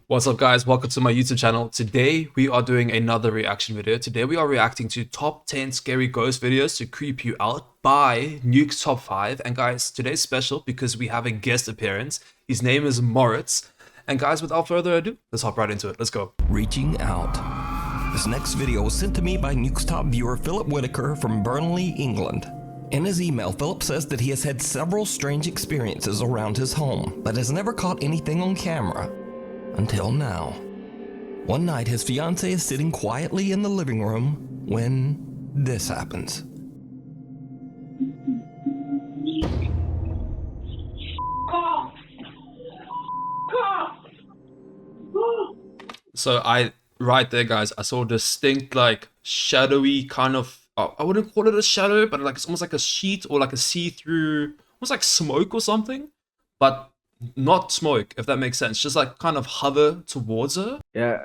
What's up guys, welcome to my YouTube channel. Today we are doing another reaction video. Today we are reacting to top 10 scary ghost videos to creep you out by Nuke's Top 5. And guys, today's special because we have a guest appearance. His name is Morits. And guys, without further ado, let's hop right into it. Let's go. Reaching out. This next video was sent to me by Nuke's Top viewer Philip Whitaker from Burnley, England. In his email, Philip says that he has had several strange experiences around his home, but has never caught anything on camera. Until now. One night, his fiancée is sitting quietly in the living room when this happens. So right there guys, I saw a distinct like shadowy kind of, I wouldn't call it a shadow, but like it's almost like a sheet or like a see-through, almost like smoke or something, but not smoke, if that makes sense, just like kind of hover towards her. Yeah,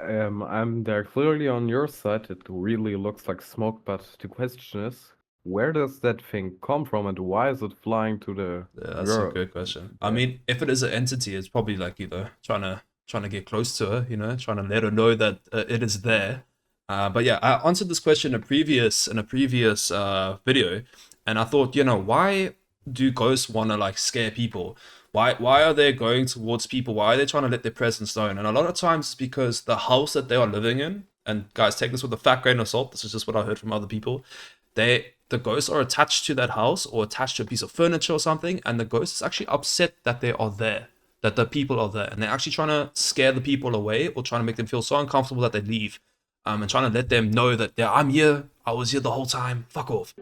I'm there clearly on your side. It really looks like smoke, but the question is, where does that thing come from and why is it flying to the That's a good question. I mean, if it is an entity, it's probably like either trying to get close to her, you know, trying to let her know that it is there. But yeah, I answered this question in a previous video, and I thought, you know, why do ghosts want to like scare people? Why are they going towards people? Why are they trying to let their presence known? And a lot of times it's because the house that they are living in, and guys, take this with a fat grain of salt, this is just what I heard from other people, the ghosts are attached to that house or attached to a piece of furniture or something, and the ghost is actually upset that they are there, that the people are there, and they're actually trying to scare the people away or trying to make them feel so uncomfortable that they leave, and trying to let them know that, yeah, I'm here, I was here the whole time, fuck off.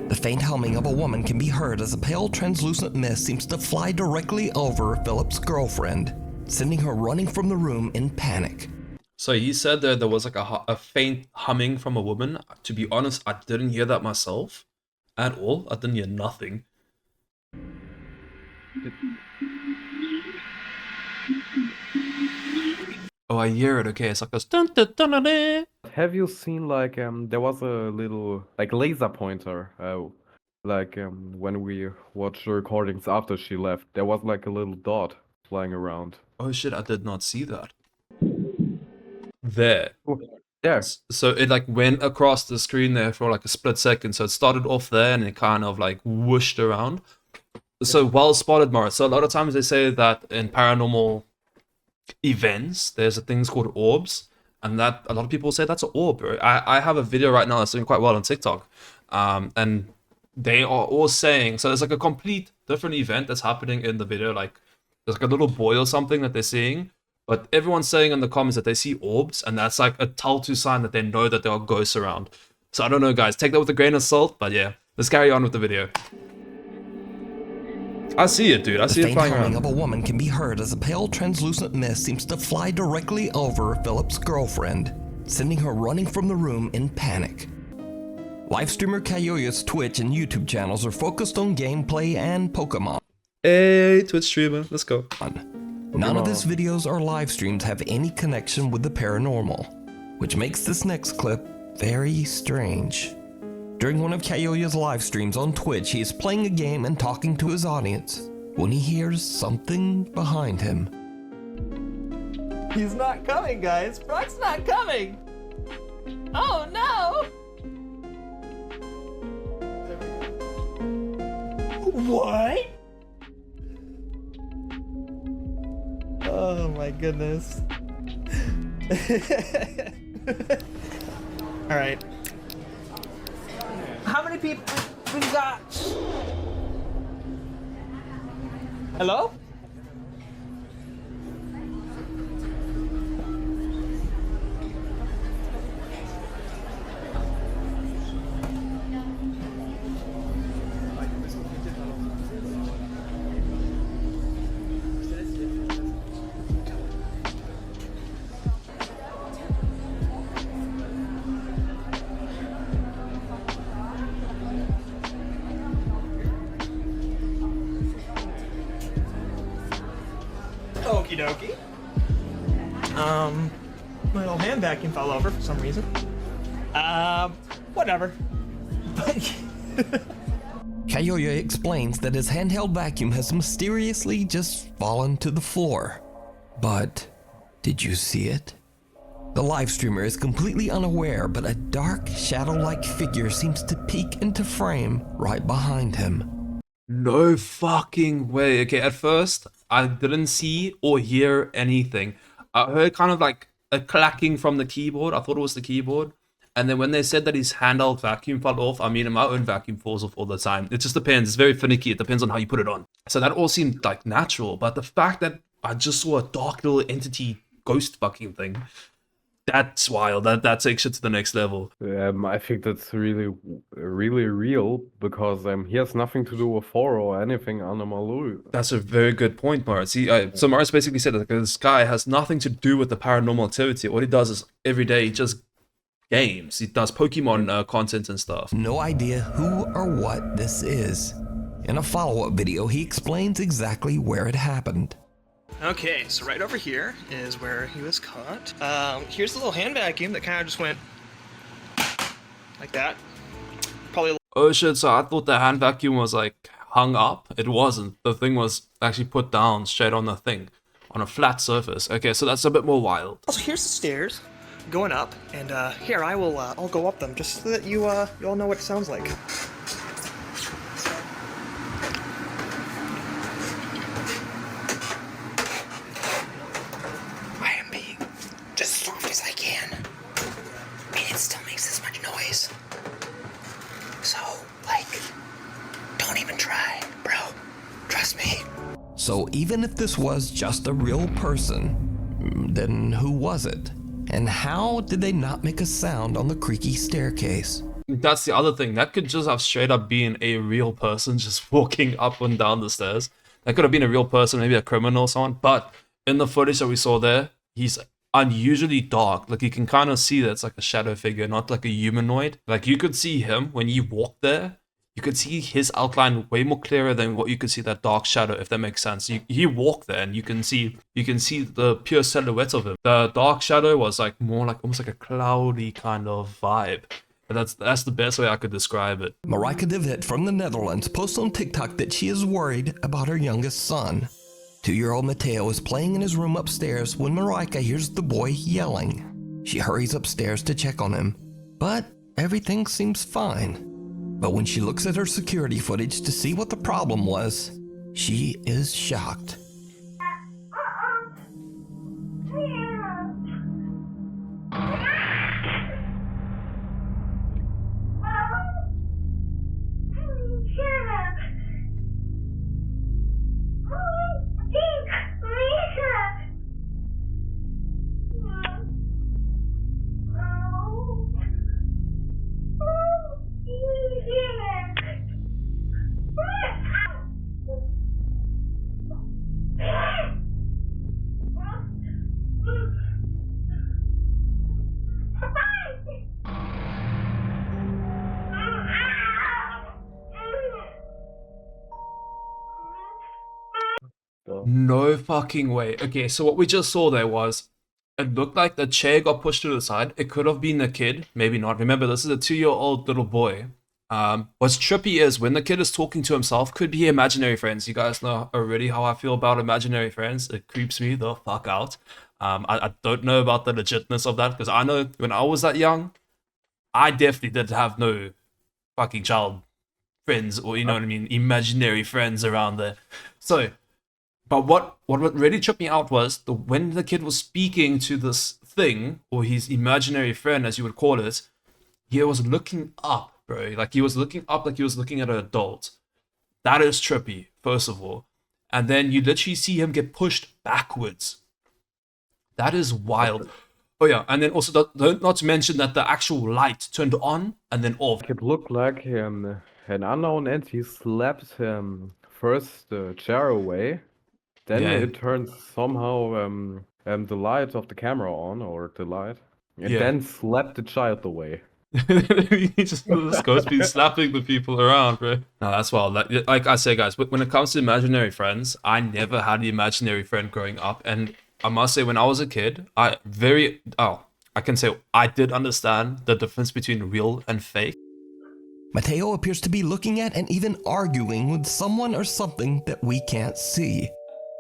The faint humming of a woman can be heard as a pale translucent mist seems to fly directly over Philip's girlfriend, sending her running from the room in panic. So he said that there was like a faint humming from a woman. To be honest, I didn't hear that myself at all. I didn't hear nothing. Oh, I hear it. Okay, it's like this. Dun, dun, dun, dun, dun. Have you seen like there was a little like laser pointer when we watched the recordings after she left, there was like a little dot flying around. Oh shit, I did not see that. There. Yeah. So it like went across the screen there for like a split second. So it started off there and it kind of like whooshed around. So well spotted, Morris. So a lot of times they say that in paranormal events, there's a things called orbs. And that a lot of people say that's an orb. Right? I have a video right now that's doing quite well on TikTok. And they are all saying, so there's like a complete different event that's happening in the video. Like there's like a little boy or something that they're seeing. But everyone's saying in the comments that they see orbs. And that's like a telltale sign that they know that there are ghosts around. So I don't know, guys. Take that with a grain of salt. But yeah, let's carry on with the video. I see it, dude. I see it flying around. The faint humming of a woman can be heard as a pale translucent mist seems to fly directly over Philip's girlfriend, sending her running from the room in panic. Live streamer Kayoya's Twitch and YouTube channels are focused on gameplay and Pokemon. Hey, Twitch streamer, let's go. None of his videos or live streams have any connection with the paranormal, which makes this next clip very strange. During one of Kayoya's live streams on Twitch, he is playing a game and talking to his audience when he hears something behind him. He's not coming, guys. Brock's not coming. Oh no! What? Oh my goodness. All right. How many people we got? Hello? Okie dokie. My little hand vacuum fell over for some reason. Whatever. Kayoya explains that his handheld vacuum has mysteriously just fallen to the floor. But did you see it? The live streamer is completely unaware, but a dark, shadow-like figure seems to peek into frame right behind him. No fucking way. Okay, at first, I didn't see or hear anything. I heard kind of like a clacking from the keyboard. I thought it was the keyboard. And then when they said that his handheld vacuum fell off, I mean, my own vacuum falls off all the time. It just depends. It's very finicky. It depends on how you put it on. So that all seemed like natural. But the fact that I just saw a dark little entity ghost fucking thing, that's wild. That takes it to the next level. I think that's really, really real because he has nothing to do with horror or anything anomalous. That's a very good point, Morits. So Morits basically said that this guy has nothing to do with the paranormal activity. What he does is every day he just games. He does Pokemon content and stuff. No idea who or what this is. In a follow-up video, he explains exactly where it happened. Okay, so right over here is where he was caught. Here's the little hand vacuum that kind of just went like that. Probably. Oh shit, so I thought the hand vacuum was like hung up. It wasn't. The thing was actually put down straight on the thing, on a flat surface. Okay, so that's a bit more wild. Also, here's the stairs going up, and here I'll go up them just so that you all know what it sounds like. I am being as soft as I can. I mean, it still makes this much noise. So, like, don't even try, bro. Trust me. So even if this was just a real person, then who was it? And how did they not make a sound on the creaky staircase? That's the other thing. That could just have straight up been a real person just walking up and down the stairs. That could have been a real person, maybe a criminal or someone. But in the footage that we saw there, he's unusually dark. Like you can kind of see that it's like a shadow figure, not like a humanoid. Like you could see him when you walked there. You could see his outline way more clearer than what you could see that dark shadow, if that makes sense. You walk there and you can see the pure silhouette of him. The dark shadow was like more like almost like a cloudy kind of vibe. But that's the best way I could describe it. Marika de Wit from the Netherlands posts on TikTok that she is worried about her youngest son. 2-year-old Mateo is playing in his room upstairs when Marika hears the boy yelling. She hurries upstairs to check on him, but everything seems fine. But when she looks at her security footage to see what the problem was, she is shocked. No fucking way. Okay, so what we just saw there was, it looked like the chair got pushed to the side. It could have been the kid, maybe not. Remember, this is a 2-year-old little boy. What's trippy is when the kid is talking to himself, could be imaginary friends. You guys know already how I feel about imaginary friends. It creeps me the fuck out. I don't know about the legitness of that, because I know when I was that young, I definitely did have no fucking child friends, or you know what I mean, imaginary friends around there. So, but what really tripped me out was when the kid was speaking to this thing, or his imaginary friend, as you would call it, he was looking up, bro. Like he was looking up, like he was looking at an adult. That is trippy, first of all. And then you literally see him get pushed backwards. That is wild. Oh yeah, and then also not to mention that the actual light turned on and then off. It looked like an unknown entity slapped first the chair away, then Yeah. it turns somehow the light of the camera on, or the light, and Yeah. then slapped the child away. He just goes be slapping the people around, bro. No, that's wild. Like I say, guys, when it comes to imaginary friends, I never had an imaginary friend growing up, and I must say, when I was a kid, I can say I did understand the difference between real and fake. Mateo appears to be looking at and even arguing with someone or something that we can't see.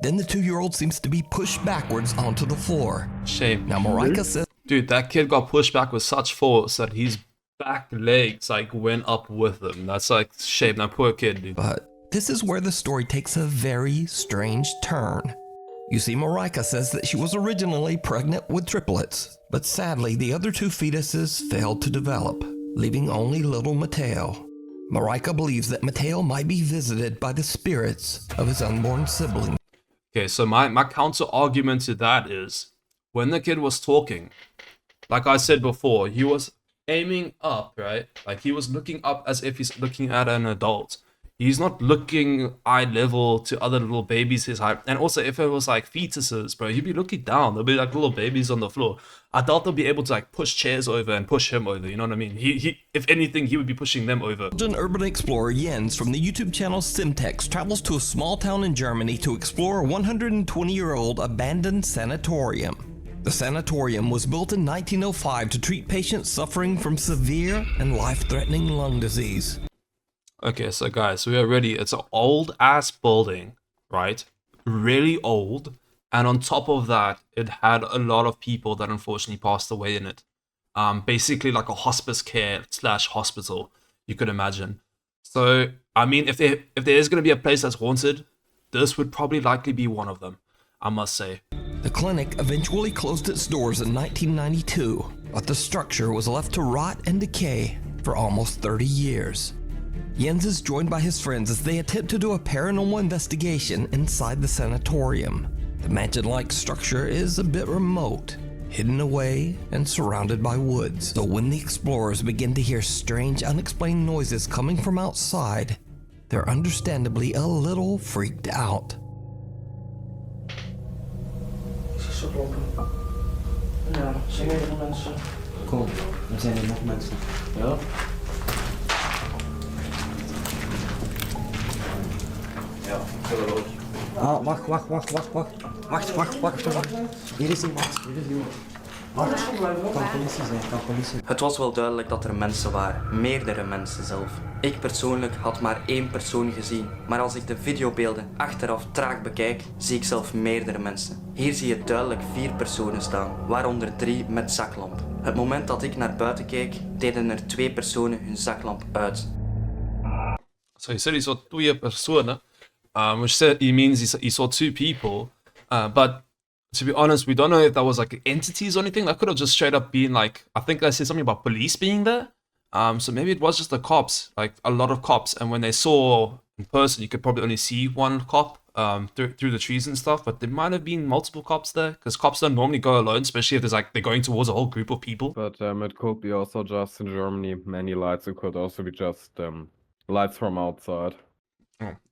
Then the 2-year-old seems to be pushed backwards onto the floor. Shame. Now Morits says, Dude, that kid got pushed back with such force that his back legs like went up with him. That's like shame. That poor kid, dude. but this is where the story takes a very strange turn. You see, Morits says that she was originally pregnant with triplets, but sadly the other 2 fetuses failed to develop, leaving only little Mateo. Morits believes that Mateo might be visited by the spirits of his unborn siblings. Okay, so my counter argument to that is when the kid was talking, like I said before, he was aiming up, right? Like he was looking up as if he's looking at an adult. He's not looking eye level to other little babies his height. And also, if it was like fetuses, bro, he'd be looking down. There'll be like little babies on the floor. I doubt they'll be able to like push chairs over and push him over. You know what I mean? He if anything, he would be pushing them over. Belgian urban explorer Jens from the YouTube channel Simtex travels to a small town in Germany to explore a 120-year-old abandoned sanatorium. The sanatorium was built in 1905 to treat patients suffering from severe and life-threatening lung disease. Okay, so guys, we are ready. It's an old ass building, right? Really old. And on top of that, it had a lot of people that unfortunately passed away in it. Basically like a hospice care / hospital, you could imagine. So, I mean, if there is going to be a place that's haunted, this would probably likely be one of them, I must say. The clinic eventually closed its doors in 1992, but the structure was left to rot and decay for almost 30 years. Jens is joined by his friends as they attempt to do a paranormal investigation inside the sanatorium. The mansion-like structure is a bit remote, hidden away and surrounded by woods. So when the explorers begin to hear strange, unexplained noises coming from outside, they're understandably a little freaked out. Ja, zijn er nog mensen? Kom, er zijn er nog mensen. Ja? Ja, geweldig. Ah, wacht. Hier is iemand. Wacht, kan politie zijn, kan politie. Het was wel duidelijk dat er mensen waren, meerdere mensen zelf. Ik persoonlijk had maar 1 persoon gezien, maar als ik de videobeelden achteraf traag bekijk, zie ik zelf meerdere mensen. Hier zie je duidelijk 4 personen staan, waaronder 3 met zaklamp. Het moment dat ik naar buiten keek, deden er 2 personen hun zaklamp uit. So he said he saw 2 personen, which means he saw 2 people, but to be honest, we don't know if that was like entities or anything. That could have just straight up been like, I think I said something about police being there. So maybe it was just the cops, like a lot of cops. And when they saw in person, you could probably only see 1 cop through the trees and stuff. But there might have been multiple cops there, because cops don't normally go alone, especially if there's like they're going towards a whole group of people. But it could be also just in Germany, many lights. It could also be just lights from outside.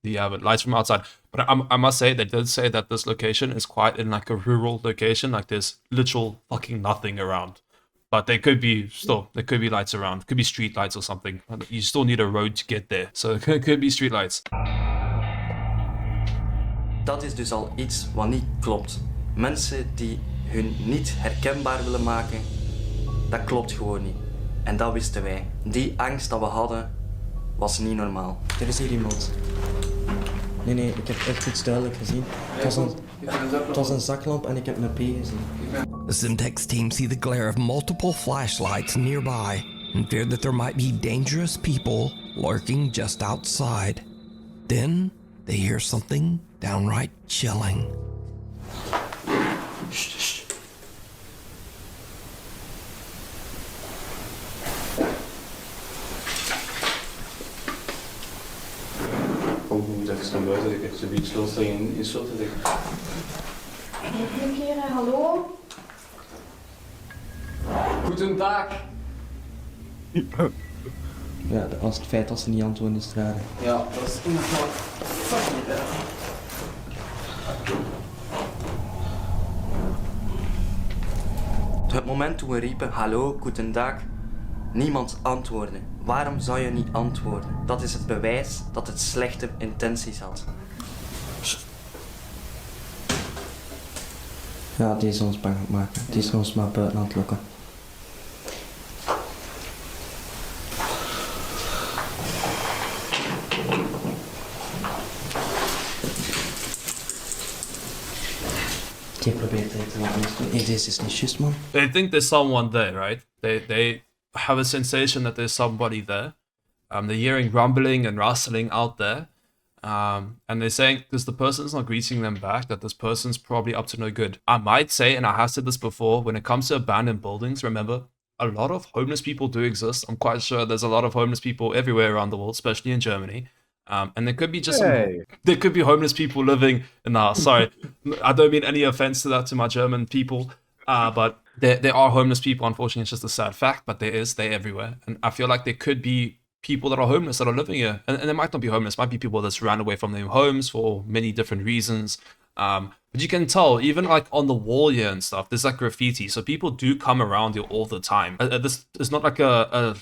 Yeah, but lights from outside. But I must say, they did say that this location is quite in like a rural location. Like there's literal fucking nothing around. But there could be lights around. Could be street lights or something. You still need a road to get there. So it could be street lights. Dat is dus al iets wat niet klopt. Mensen die hun niet herkenbaar willen maken, dat klopt gewoon niet. En dat wisten wij. Die angst dat we hadden, was niet normaal. Er is hier iemand. Nee, ik heb echt iets duidelijk gezien. Het was een zaklamp en ik heb een P gezien. The Simtex team see the glare of multiple flashlights nearby and fear that there might be dangerous people lurking just outside. Then they hear something downright chilling. Dat is naar buiten, ik heb zoiets los in insulten. Een keer, hallo? Goedendag! Ja, als het feit dat ze niet antwoorden is raar. Ja, dat is inderdaad fucking erg. Het moment toen we riepen, hallo, goedendag, niemand antwoordde. Waarom zou je niet antwoorden? Dat is het bewijs dat het slechte intenties had. Ja, die is ons bang aan het maken. Die is ons maar buiten aan het lokken. Je probeert het te laten doen. Nee, deze is niet juist, man. They think there's someone there, right? They have a sensation that there's somebody there. They're hearing rumbling and rustling out there. And they're saying, because the person's not greeting them back, that this person's probably up to no good. I might say, and I have said this before, when it comes to abandoned buildings, remember, a lot of homeless people do exist. I'm quite sure there's a lot of homeless people everywhere around the world, especially in Germany. And there could be just there could be homeless people living in the house. Sorry, I don't mean any offense to that to my German people, but there are homeless people. Unfortunately, it's just a sad fact, but they're everywhere. And I feel like there could be people that are homeless that are living here, and they might not be homeless. Might be people that's ran away from their homes for many different reasons. But you can tell, even like on the wall here and stuff, there's like graffiti. So people do come around here all the time. This is not like a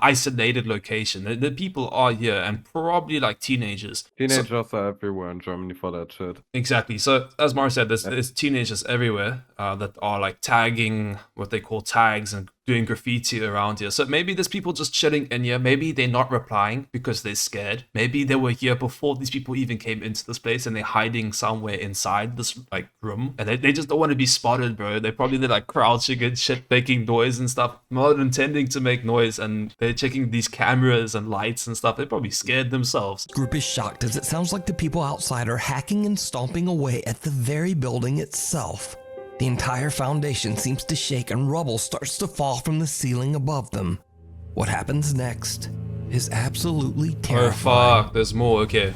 isolated location. The people are here, and probably like teenagers. Teenagers are everywhere in Germany for that shit. Exactly. So as Mara said, there's teenagers everywhere that are like tagging what they call tags and doing graffiti around here. So maybe there's people just chilling in here. Maybe they're not replying because they're scared. Maybe they were here before these people even came into this place, and they're hiding somewhere inside this like room, and they just don't want to be spotted, bro. They're probably like crouching and shit, making noise and stuff, not intending to make noise, and they're checking these cameras and lights and stuff. They're probably scared themselves. The group is shocked as it sounds like the people outside are hacking and stomping away at the very building itself. The entire foundation seems to shake and rubble starts to fall from the ceiling above them. What happens next is absolutely Oh terrifying. fuck, there's more, okay.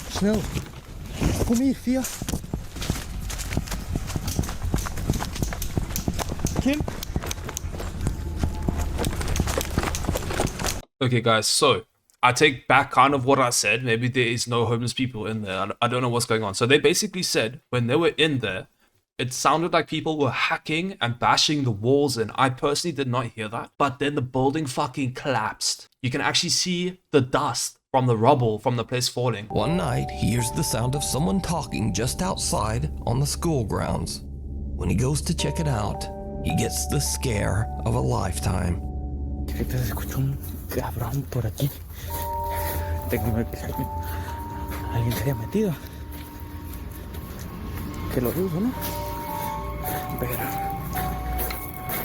Snel. Kom hier, Via. Kim. Okay, guys, so I take back kind of what I said. Maybe there is no homeless people in there. I don't know what's going on. So they basically said when they were in there, it sounded like people were hacking and bashing the walls in. I personally did not hear that. But then the building fucking collapsed. You can actually see the dust from the rubble from the place falling. One night, he hears the sound of someone talking just outside on the school grounds. When he goes to check it out, he gets the scare of a lifetime. Ahorita se escuchó un cabrón por aquí. Tengo miedo que alguien se haya metido. Que lo dudo, ¿no? Pero,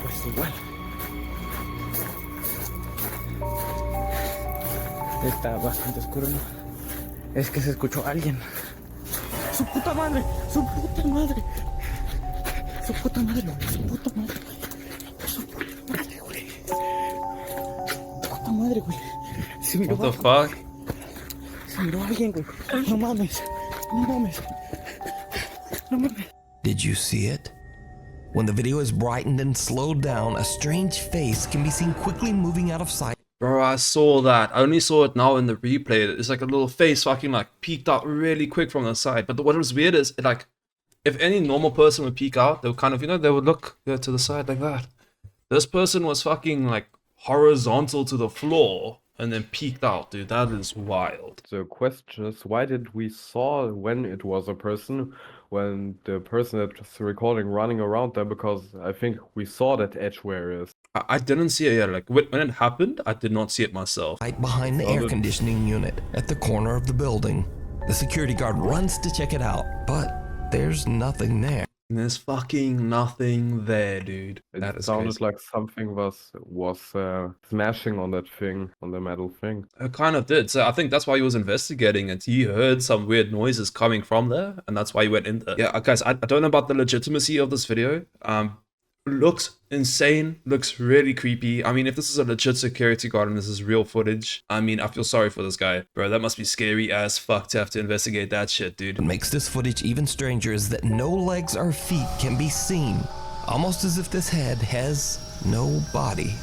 pues igual. Está bastante oscuro, ¿no? Es que se escuchó alguien. ¡Su puta madre! ¡Su puta madre! ¡Su puta madre, güey! ¡Su puta madre! ¡Su puta madre, güey! ¡Puta madre, güey! Se miró What the fuck? Se miró alguien, güey. No mames. No mames. No mames. Did you see it? When the video is brightened and slowed down, a strange face can be seen quickly moving out of sight. Bro, I saw that. I only saw it now in the replay. It's like a little face fucking like peeked out really quick from the side. But what was weird is it, like, if any normal person would peek out, they would kind of, they would look to the side like that. This person was fucking like horizontal to the floor and then peeked out, dude. That is wild. The question is, why did we saw when it was a person, when the person that's recording running around there? Because I think we saw that edge where it is. I didn't see it yet. Like when it happened, I did not see it myself. Right behind the air conditioning unit at the corner of the building. The security guard runs to check it out, but there's nothing there. And there's fucking nothing there, dude. That It is sounded crazy. like something was smashing on that thing, on the metal thing. It kind of did. So I think that's why he was investigating and he heard some weird noises coming from there, and that's why he went in there. Yeah, guys, I don't know about the legitimacy of this video. Looks insane, looks really creepy. I mean, if this is a legit security guard and this is real footage, I mean, I feel sorry for this guy. Bro, that must be scary as fuck to have to investigate that shit, dude. What makes this footage even stranger is that no legs or feet can be seen, almost as if this head has no body.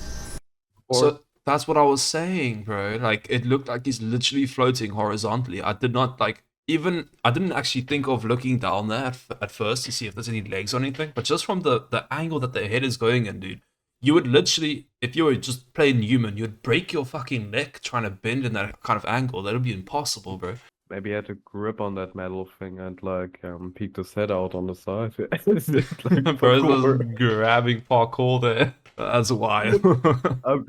So that's what I was saying, bro. Like, it looked like he's literally floating horizontally. I didn't actually think of looking down there at first to see if there's any legs or anything. But just from the angle that the head is going in, dude, you would literally, if you were just plain human, you'd break your fucking neck trying to bend in that kind of angle. That would be impossible, bro. Maybe he had a grip on that metal thing and like peeked his head out on the side. It's like Bro's parkour. just grabbing parkour there. That's wild. I'm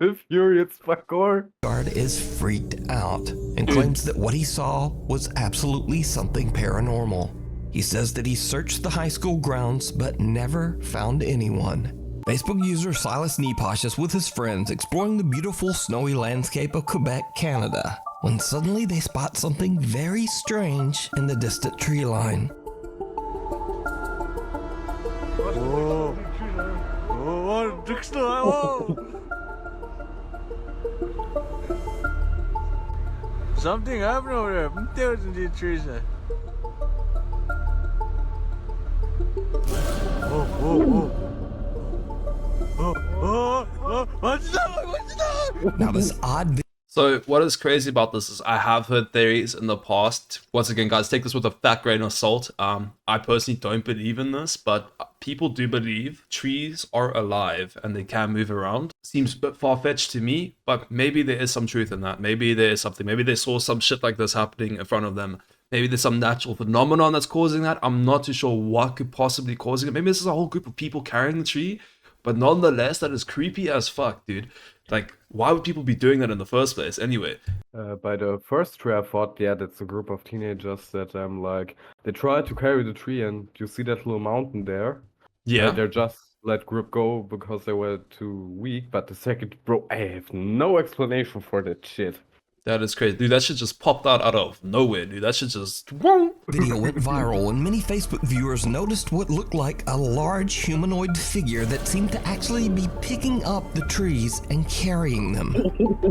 a furious parkour. Guard is freaked out and claims that what he saw was absolutely something paranormal. He says that he searched the high school grounds but never found anyone. Facebook user Silas Neposh is with his friends exploring the beautiful snowy landscape of Quebec, Canada, when suddenly they spot something very strange in the distant tree line. Something happened over there. There's the trees there. What's that? Now this odd So what is crazy about this is I have heard theories in the past. Once again, guys, take this with a fat grain of salt. I personally don't believe in this, but people do believe trees are alive and they can move around. Seems a bit far-fetched to me, but maybe there is some truth in that. Maybe there is something. Maybe they saw some shit like this happening in front of them. Maybe there's some natural phenomenon that's causing that. I'm not too sure what could possibly cause it. Maybe this is a whole group of people carrying the tree. But nonetheless, that is creepy as fuck, dude. Like, why would people be doing that in the first place anyway? By the first tree, I thought, yeah, that's a group of teenagers that like they tried to carry the tree, and you see that little mountain there. Yeah. They're just let group go because they were too weak. But the second, bro, I have no explanation for that shit. That is crazy. Dude, that shit just popped out of nowhere, dude. That shit just... video went viral and many Facebook viewers noticed what looked like a large humanoid figure that seemed to actually be picking up the trees and carrying them.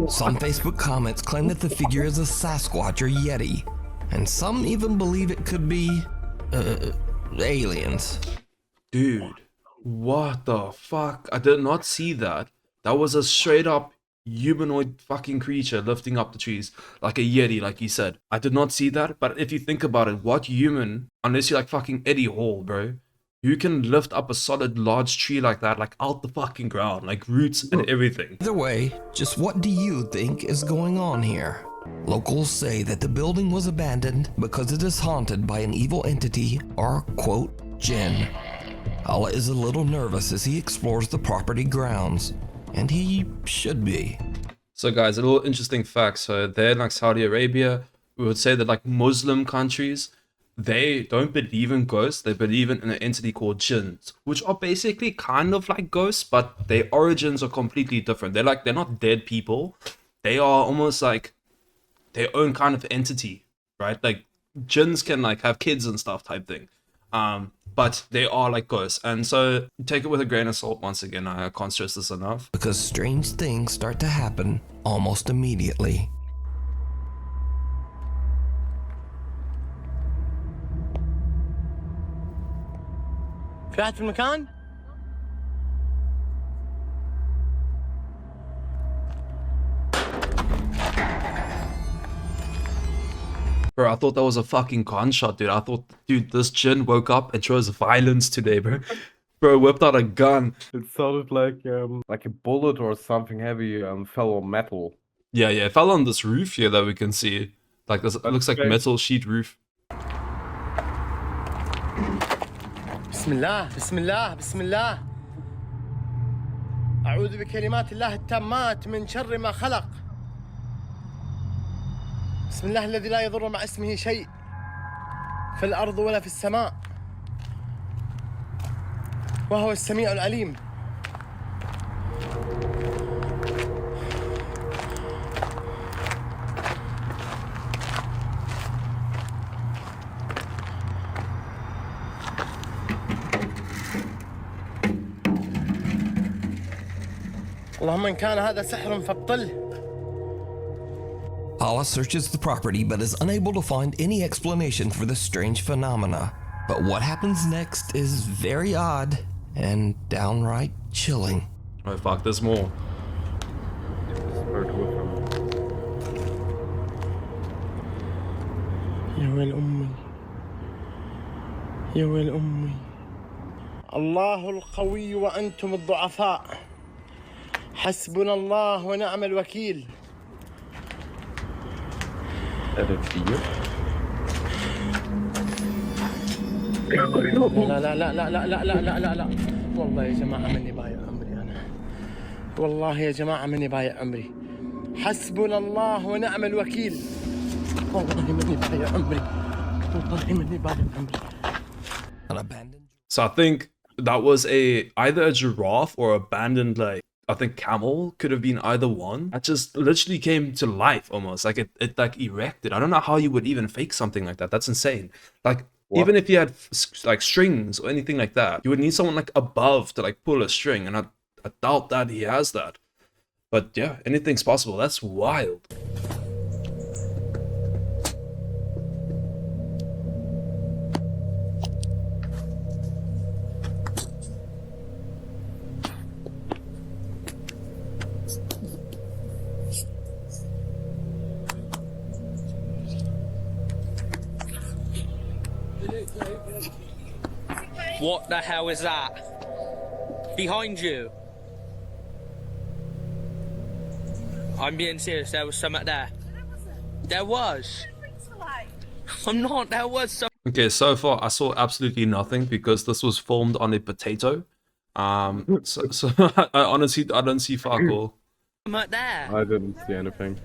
Some Facebook comments claim that the figure is a Sasquatch or Yeti, and some even believe it could be aliens. Dude, what the fuck? I did not see that. That was a straight up humanoid fucking creature lifting up the trees like a Yeti, like you said. I did not see that, but if you think about it, what human, unless you're like fucking Eddie Hall, bro, you can lift up a solid large tree like that, like out the fucking ground, like roots and everything. Either way, just what do you think is going on here? Locals say that the building was abandoned because it is haunted by an evil entity or, quote, jinn. Allah is a little nervous as he explores the property grounds. And he should be. So guys, a little interesting fact. So there in like Saudi Arabia, we would say that like Muslim countries, they don't believe in ghosts. They believe in an entity called jinns, which are basically kind of like ghosts, but their origins are completely different. They're not dead people. They are almost like their own kind of entity, right? Like jinns can like have kids and stuff type thing. But they are like ghosts, and so take it with a grain of salt. Once again, I can't stress this enough. Because strange things start to happen almost immediately. في أحد في المكان؟ Bro, I thought that was a fucking gunshot, dude. I thought, dude, this jinn woke up and chose violence today, bro. Bro whipped out a gun. It sounded like a bullet or something heavy fell on metal. Yeah, it fell on this roof here that we can see. Like this, it looks like metal sheet roof. بسم الله بسم الله بسم الله أعوذ بكلمات الله التامات من شر ما خلق بسم الله الذي لا يضر مع اسمه شيء في الأرض ولا في السماء وهو السميع العليم اللهم إن كان هذا سحر فابطله. Allah searches the property but is unable to find any explanation for the strange phenomena. But what happens next is very odd and downright chilling. Oh fuck, there's more. يا ويل أمي يا ويل أمي الله القوي وأنتم الضعفاء حسبنا الله ونعم الوكيل At a deer? لا لا لا لا لا لا لا لا لا لا والله يا جماعة مني بايع عمري أنا والله يا جماعة مني بايع عمري حسبنا الله ونعم الوكيل والله مني بايع عمري والله مني بايع عمري. An abandoned. So I think that was either a giraffe or abandoned, like, I think camel could have been either one. That just literally came to life almost. Like it like erected. I don't know how you would even fake something like that. That's insane. Like even if you had like strings or anything like that, you would need someone like above to like pull a string. And I doubt that he has that. But yeah, anything's possible. That's wild. What the hell is that? Behind you. I'm being serious, there was something there. There was. I'm not, there was some. Okay, so far I saw absolutely nothing because this was filmed on a potato. So I honestly I don't see fuck all. Something there. I didn't see anything.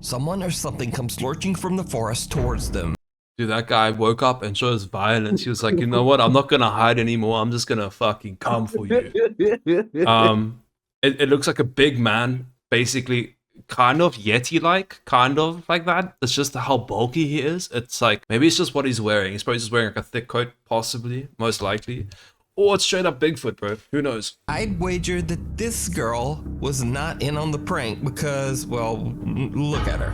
Someone or something comes lurching from the forest towards them. Dude, that guy woke up and chose violence. He was like, you know what? I'm not gonna hide anymore. I'm just gonna fucking come for you. It looks like a big man, basically, kind of Yeti-like, kind of like that. It's just how bulky he is. It's like maybe it's just what he's wearing. He's probably just wearing like a thick coat, possibly, most likely. Or it's straight up Bigfoot, bro. Who knows? I'd wager that this girl was not in on the prank because, well, look at her.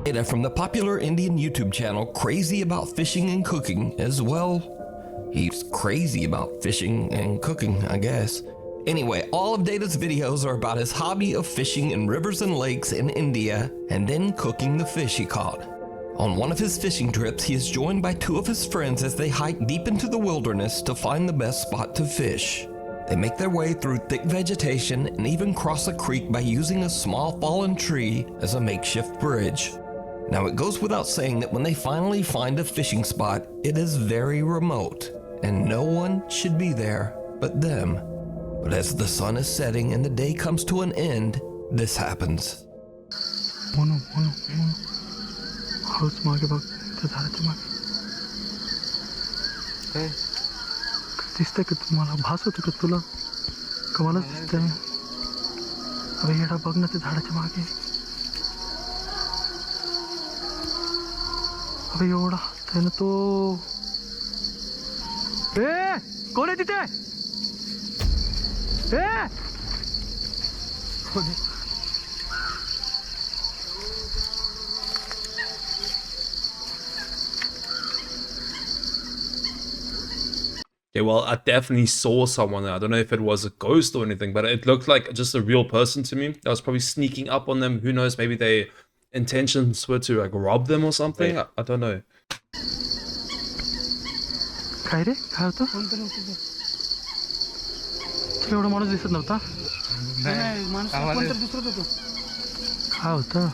Data from the popular Indian YouTube channel Crazy About Fishing and Cooking as well. He's crazy about fishing and cooking, I guess. Anyway, all of Data's videos are about his hobby of fishing in rivers and lakes in India and then cooking the fish he caught. On one of his fishing trips, he is joined by two of his friends as they hike deep into the wilderness to find the best spot to fish. They make their way through thick vegetation and even cross a creek by using a small fallen tree as a makeshift bridge. Now, it goes without saying that when they finally find a fishing spot, it is very remote, and no one should be there but them. But as the sun is setting and the day comes to an end, this happens. Mono. How's मागे बघ त्या झाडाच्या मागे दिसतंय का तुम्हाला भास होतो का तुला कमाला दिसतंय अबे येडा बघ ना त्या झाडाच्या मागे अबे एवढा हसतोय ना तो कोण आहे तिथे Okay, well, I definitely saw someone there. I don't know if it was a ghost or anything, but it looked like just a real person to me. That was probably sneaking up on them. Who knows? Maybe their intentions were to like rob them or something. I don't know. काय रे काय होतं एवढा माणूस दिसत नव्हता काय होतं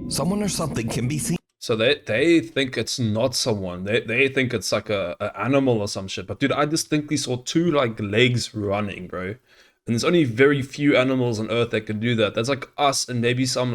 Someone or something can be seen. So they think it's not someone. They think it's like a animal or some shit. But dude, I distinctly saw two like legs running, bro. And there's only very few animals on Earth that can do that. That's like us and maybe some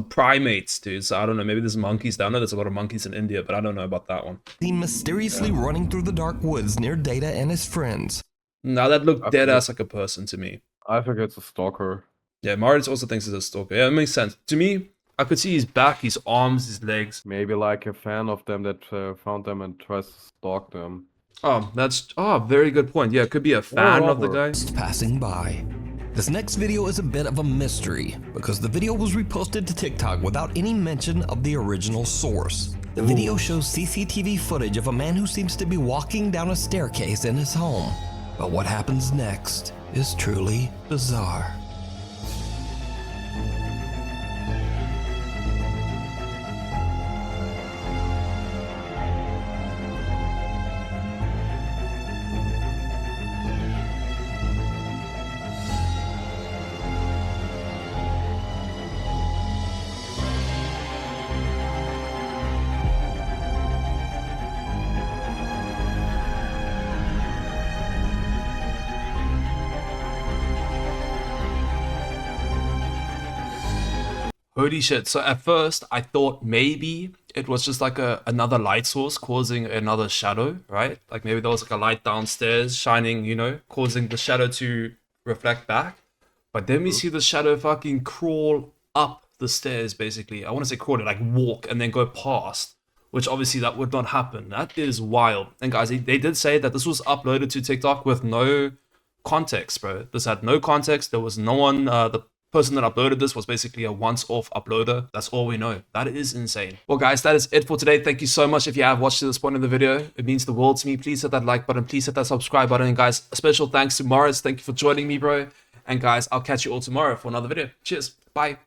primates, dude. So I don't know. Maybe there's monkeys down there. There's a lot of monkeys in India, but I don't know about that one. Seen mysteriously running through the dark woods near Data and his friends. Now that looked dead ass like a person to me. I think it's a stalker. Yeah, Morits also thinks it's a stalker. Yeah, it makes sense. To me, I could see his back, his arms, his legs. Maybe like a fan of them that found them and tries to stalk them. Very good point. Yeah, it could be a fan of the guy. Just passing by. This next video is a bit of a mystery because the video was reposted to TikTok without any mention of the original source. The video shows CCTV footage of a man who seems to be walking down a staircase in his home. But what happens next is truly bizarre. Holy shit. So at first I thought maybe it was just like another light source causing another shadow, right? Like maybe there was like a light downstairs shining, you know, causing the shadow to reflect back. But then we see the shadow fucking crawl up the stairs, basically. I want to say crawl, like walk and then go past, which obviously that would not happen. That is wild. And guys, they did say that this was uploaded to TikTok with no context, bro. This had no context. There was no one, the person that uploaded this was basically a once-off uploader. That's all we know. That is insane. Well, guys, that is it for today. Thank you so much if you have watched to this point in the video. It means the world to me. Please hit that like button. Please hit that subscribe button. And guys, a special thanks to Morits. Thank you for joining me, bro. And guys, I'll catch you all tomorrow for another video. Cheers. Bye.